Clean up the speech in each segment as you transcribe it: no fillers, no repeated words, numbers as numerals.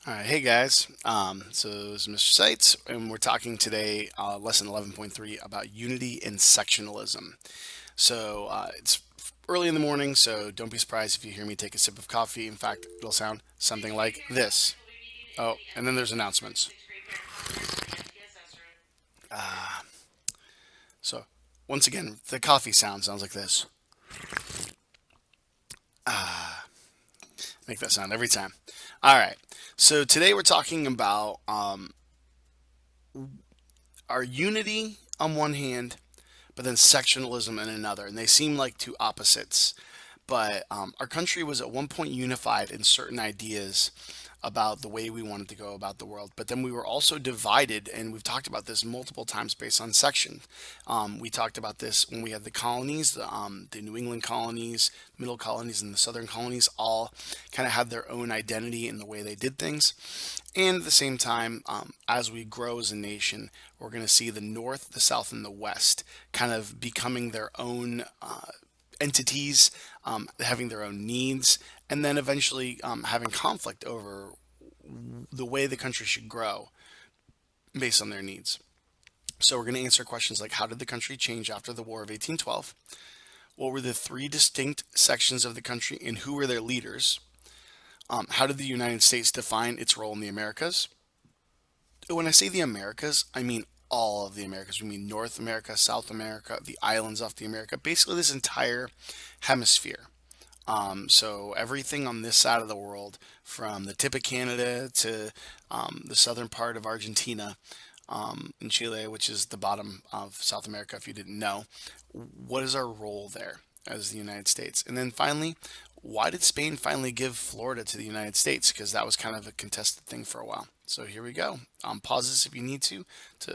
All right, hey guys. So this is Mr. Seitz, and we're talking today, lesson 11.3 about unity and sectionalism. It's early in the morning, so don't be surprised if you hear me take a sip of coffee. In fact, it'll sound something like this. Oh, and then there's announcements. So once again, the coffee sounds like this. Make that sound every time. All right. So today we're talking about our unity on one hand, but then sectionalism in another, and they seem like two opposites. But our country was at one point unified in certain ideas about the way we wanted to go about the world. But then we were also divided, and we've talked about this multiple times based on section. We talked about this when we had the colonies, the New England colonies, middle colonies, and the southern colonies all kind of had their own identity in the way they did things. And at the same time, as we grow as a nation, we're going to see the North, the South, and the West kind of becoming their own entities, having their own needs, and then eventually having conflict over the way the country should grow based on their needs. So we're going to answer questions like, how did the country change after the War of 1812? What were the three distinct sections of the country and who were their leaders? How did the United States define its role in the Americas? When I say the Americas, I mean all of the Americas. We mean North America, South America, the islands off the America, basically this entire hemisphere. So everything on this side of the world, from the tip of Canada to the southern part of Argentina, and Chile, which is the bottom of South America, if you didn't know, what is our role there as the United States? And then finally, why did Spain finally give Florida to the United States? Because that was kind of a contested thing for a while. So here we go. Pause this if you need to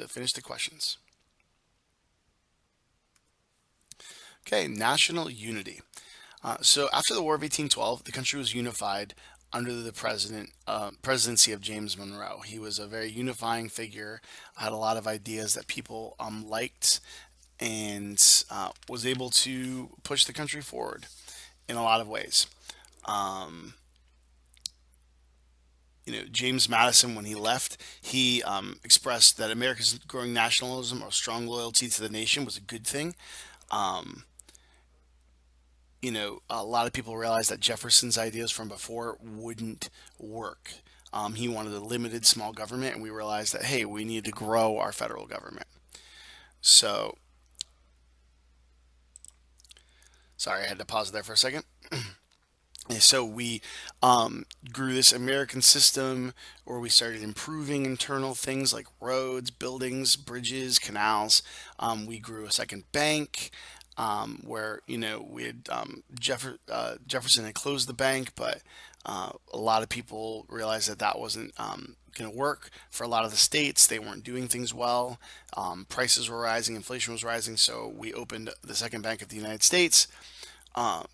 finish the questions. Okay, national unity. So after the War of 1812, the country was unified under the presidency of James Monroe. He was a very unifying figure, had a lot of ideas that people liked, and was able to push the country forward in a lot of ways. Um, James Madison, when he left, he expressed that America's growing nationalism or strong loyalty to the nation was a good thing. Um, a lot of people realized that Jefferson's ideas from before wouldn't work. He wanted a limited small government, and we realized that, hey, we need to grow our federal government. So, sorry, I had to pause there for a second. So we grew this American system where we started improving internal things like roads, buildings, bridges, canals. We grew a second bank where we had Jefferson had closed the bank, but a lot of people realized that that wasn't going to work for a lot of the states. They weren't doing things well. Prices were rising, inflation was rising, so we opened the second bank of the United States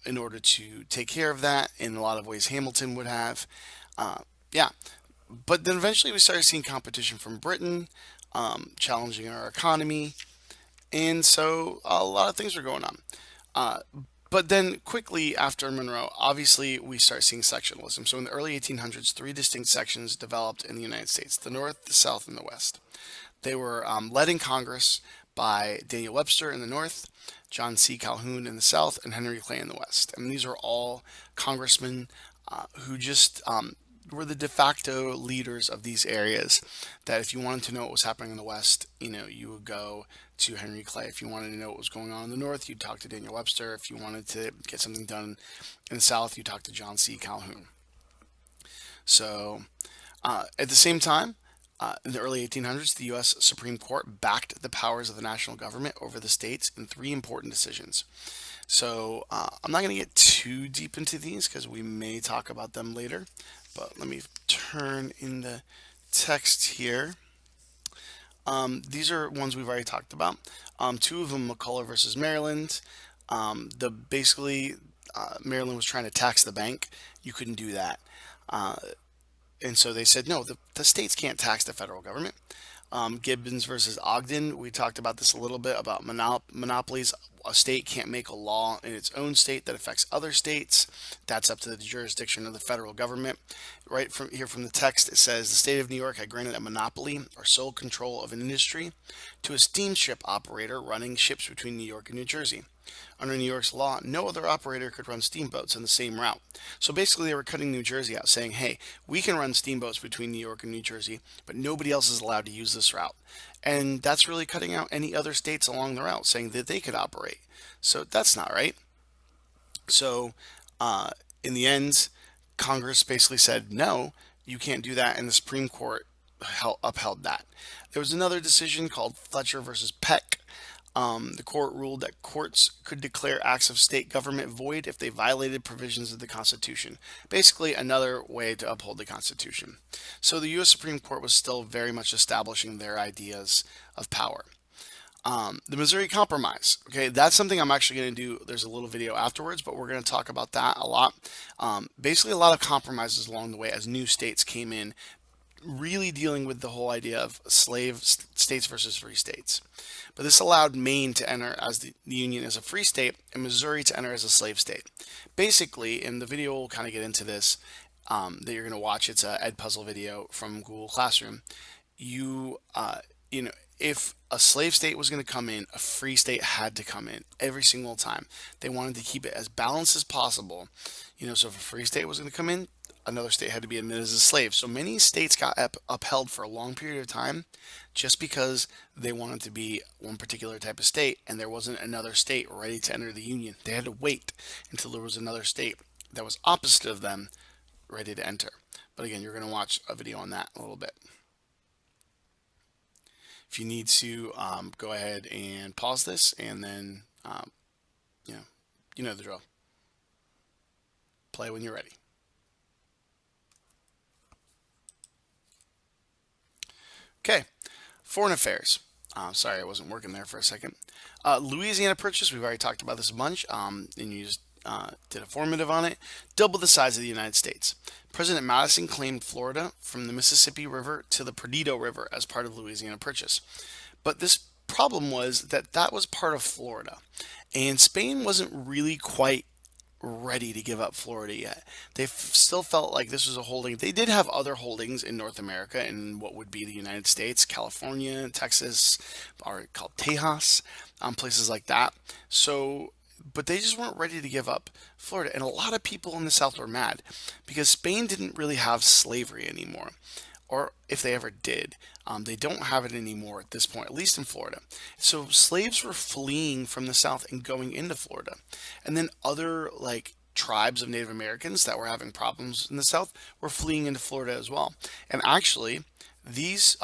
in order to take care of that in a lot of ways Hamilton would have. Uh, yeah, but then eventually we started seeing competition from Britain, challenging our economy, and so a lot of things were going on. Uh, but then quickly after Monroe, obviously we start seeing sectionalism. So in the early 1800s, three distinct sections developed in the United States: the North, the South, and the West. They were led in Congress by Daniel Webster in the North, John C. Calhoun in the South, and Henry Clay in the West. And these are all congressmen who just were the de facto leaders of these areas. That if you wanted to know what was happening in the West, you would go to Henry Clay. If you wanted to know what was going on in the North, you'd talk to Daniel Webster. If you wanted to get something done in the South, you talk to John C. Calhoun. So at the same time, in the early 1800s, the U.S. Supreme Court backed the powers of the national government over the states in three important decisions. So I'm not going to get too deep into these because we may talk about them later. But let me turn in the text here. These are ones we've already talked about. Two of them, McCulloch versus Maryland. The basically Maryland was trying to tax the bank. You couldn't do that. Uh, and so they said, no, the states can't tax the federal government. Gibbons versus Ogden, we talked about this a little bit about monopolies. a state can't make a law in its own state that affects other states. That's up to the jurisdiction of the federal government. Right from here from the text, it says the state of New York had granted a monopoly or sole control of an industry to a steamship operator running ships between New York and New Jersey. Under New York's law, no other operator could run steamboats on the same route. So basically, they were cutting New Jersey out, saying, hey, we can run steamboats between New York and New Jersey, but nobody else is allowed to use this route. And that's really cutting out any other states along the route, saying that they could operate. So that's not right. So uh, in the end, Congress basically said, no, you can't do that, and the Supreme Court upheld that. There was another decision called Fletcher versus Peck. The court ruled that courts could declare acts of state government void if they violated provisions of the Constitution. Basically, another way to uphold the Constitution. So the U.S. Supreme Court was still very much establishing their ideas of power. The Missouri Compromise. Okay, that's something I'm actually going to do. There's a little video afterwards, but we're going to talk about that a lot. Basically, a lot of compromises along the way as new states came in, really dealing with the whole idea of slave states versus free states. But this allowed Maine to enter as the Union as a free state and Missouri to enter as a slave state. Basically, and the video will kind of get into this that you're going to watch. It's a Ed Puzzle video from Google Classroom. You, you know, if a slave state was going to come in, a free state had to come in every single time. They wanted to keep it as balanced as possible. So if a free state was going to come in, another state had to be admitted as a slave. So many states got upheld for a long period of time just because they wanted to be one particular type of state and there wasn't another state ready to enter the Union. They had to wait until there was another state that was opposite of them ready to enter. But again, you're going to watch a video on that in a little bit. If you need to, go ahead and pause this and then, you know the drill. Play when you're ready. Okay, foreign affairs. Sorry, I wasn't working there for a second. Louisiana Purchase, we've already talked about this a bunch, and you just did a formative on it. Double the size of the United States. President Madison claimed Florida from the Mississippi River to the Perdido River as part of Louisiana Purchase. But this problem was that that was part of Florida, and Spain wasn't really quite ready to give up Florida yet. They still felt like this was a holding. They did have other holdings in North America in what would be the United States, California, Texas, are called Tejas, places like that. So, but they just weren't ready to give up Florida. And a lot of people in the South were mad because Spain didn't really have slavery anymore. Or if they ever did, they don't have it anymore at this point, at least in Florida. So slaves were fleeing from the South and going into Florida. And then other tribes of Native Americans that were having problems in the South were fleeing into Florida as well. And actually, these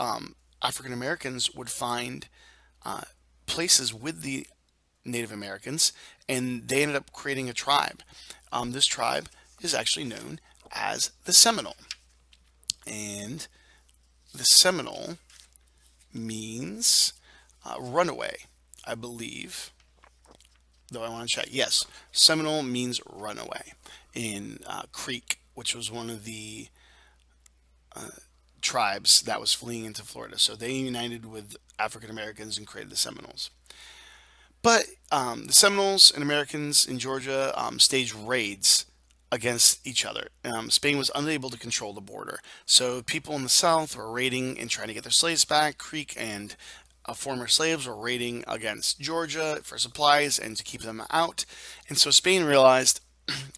African Americans would find places with the Native Americans, and they ended up creating a tribe. This tribe is actually known as the Seminole. And the Seminole means runaway, I believe. Though I want to check. Yes, Seminole means runaway in Creek, which was one of the tribes that was fleeing into Florida. So they united with African Americans and created the Seminoles. But the Seminoles and Americans in Georgia staged raids against each other. Spain was unable to control the border. So people in the South were raiding and trying to get their slaves back. Creek and former slaves were raiding against Georgia for supplies and to keep them out. And so Spain realized,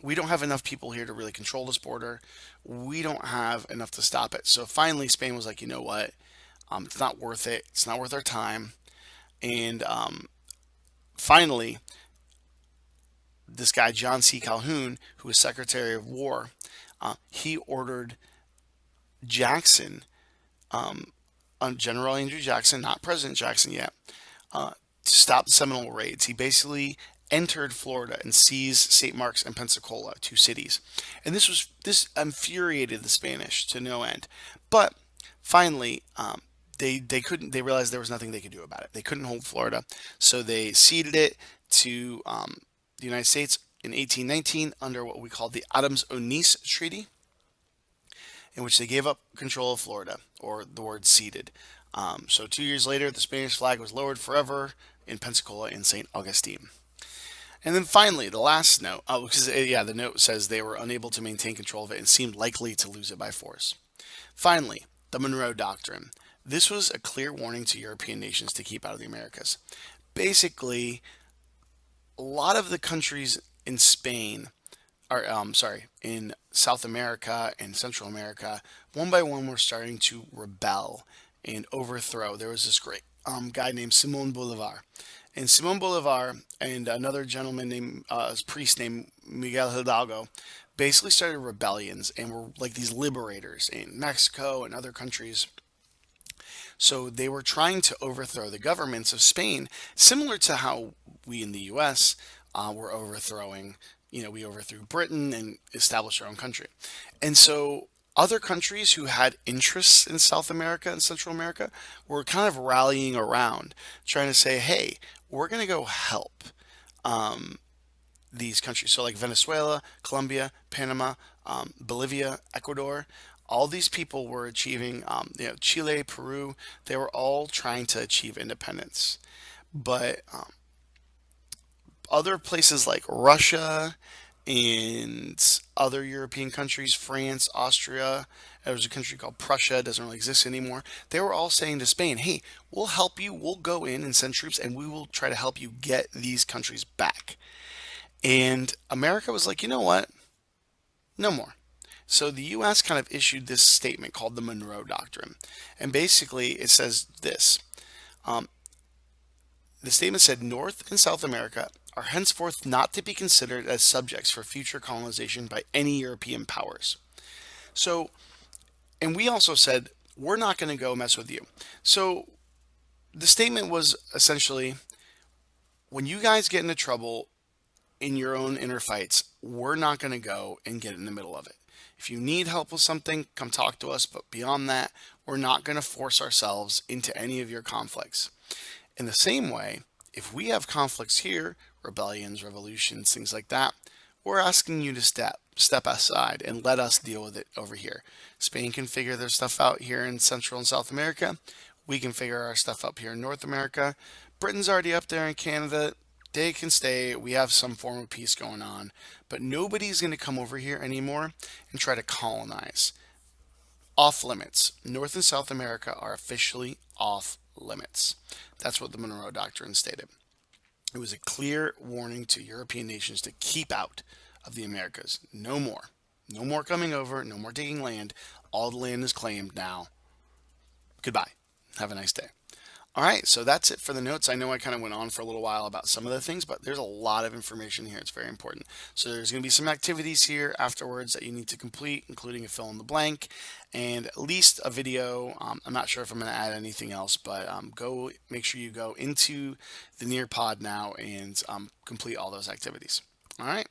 we don't have enough people here to really control this border. We don't have enough to stop it. So finally, Spain was like, you know what? It's not worth it. It's not worth our time. And finally, this guy, John C. Calhoun, who was Secretary of War, he ordered Jackson, General Andrew Jackson, not President Jackson yet, to stop the Seminole raids. He basically entered Florida and seized St. Mark's and Pensacola, two cities. And this infuriated the Spanish to no end. But finally, they realized there was nothing they could do about it. They couldn't hold Florida, so they ceded it to the United States in 1819 under what we call the Adams-Onis Treaty, in which they gave up control of Florida, or the word ceded. So 2 years later, the Spanish flag was lowered forever in Pensacola and St. Augustine. And then finally, the last note, because yeah, the note says they were unable to maintain control of it and seemed likely to lose it by force. Finally, the Monroe Doctrine. This was a clear warning to European nations to keep out of the Americas. Basically, a lot of the countries in Spain, or sorry, in South America and Central America, one by one were starting to rebel and overthrow. There was this great guy named Simon Bolivar. And Simon Bolivar and another gentleman named, priest named Miguel Hidalgo, basically started rebellions and were like these liberators in Mexico and other countries. So they were trying to overthrow the governments of Spain, similar to how we in the U.S. Were overthrowing. We overthrew Britain and established our own country. And so other countries who had interests in South America and Central America were kind of rallying around, trying to say, hey, we're going to go help these countries. So, like Venezuela, Colombia, Panama, Bolivia, Ecuador, all these people were achieving, Chile, Peru, they were all trying to achieve independence. But other places like Russia and other European countries, France, Austria, there was a country called Prussia, it doesn't really exist anymore. They were all saying to Spain, hey, we'll help you, we'll go in and send troops, and we will try to help you get these countries back. And America was like, you know what? No more. So the US kind of issued this statement called the Monroe Doctrine. And basically it says this. Um, the statement said North and South America are henceforth not to be considered as subjects for future colonization by any European powers. So, and we also said, we're not going to go mess with you. So the statement was essentially, when you guys get into trouble in your own inner fights, we're not going to go and get in the middle of it. If you need help with something, come talk to us. But beyond that, we're not going to force ourselves into any of your conflicts. In the same way, if we have conflicts here, rebellions, revolutions, things like that, we're asking you to step aside and let us deal with it over here. Spain can figure their stuff out here in Central and South America. We can figure our stuff up here in North America. Britain's already up there in Canada. They can stay. We have some form of peace going on. But nobody's going to come over here anymore and try to colonize. Off limits. North and South America are officially off limits. That's what the Monroe Doctrine stated. It was a clear warning to European nations to keep out of the Americas. No more. No more coming over. No more taking land. All the land is claimed now. Goodbye. Have a nice day. All right, so that's it for the notes. I know I kind of went on for a little while about some of the things, but there's a lot of information here. It's very important. So there's going to be some activities here afterwards that you need to complete, including a fill in the blank and at least a video. I'm not sure if I'm going to add anything else, but go make sure you go into the Nearpod now and complete all those activities. All right.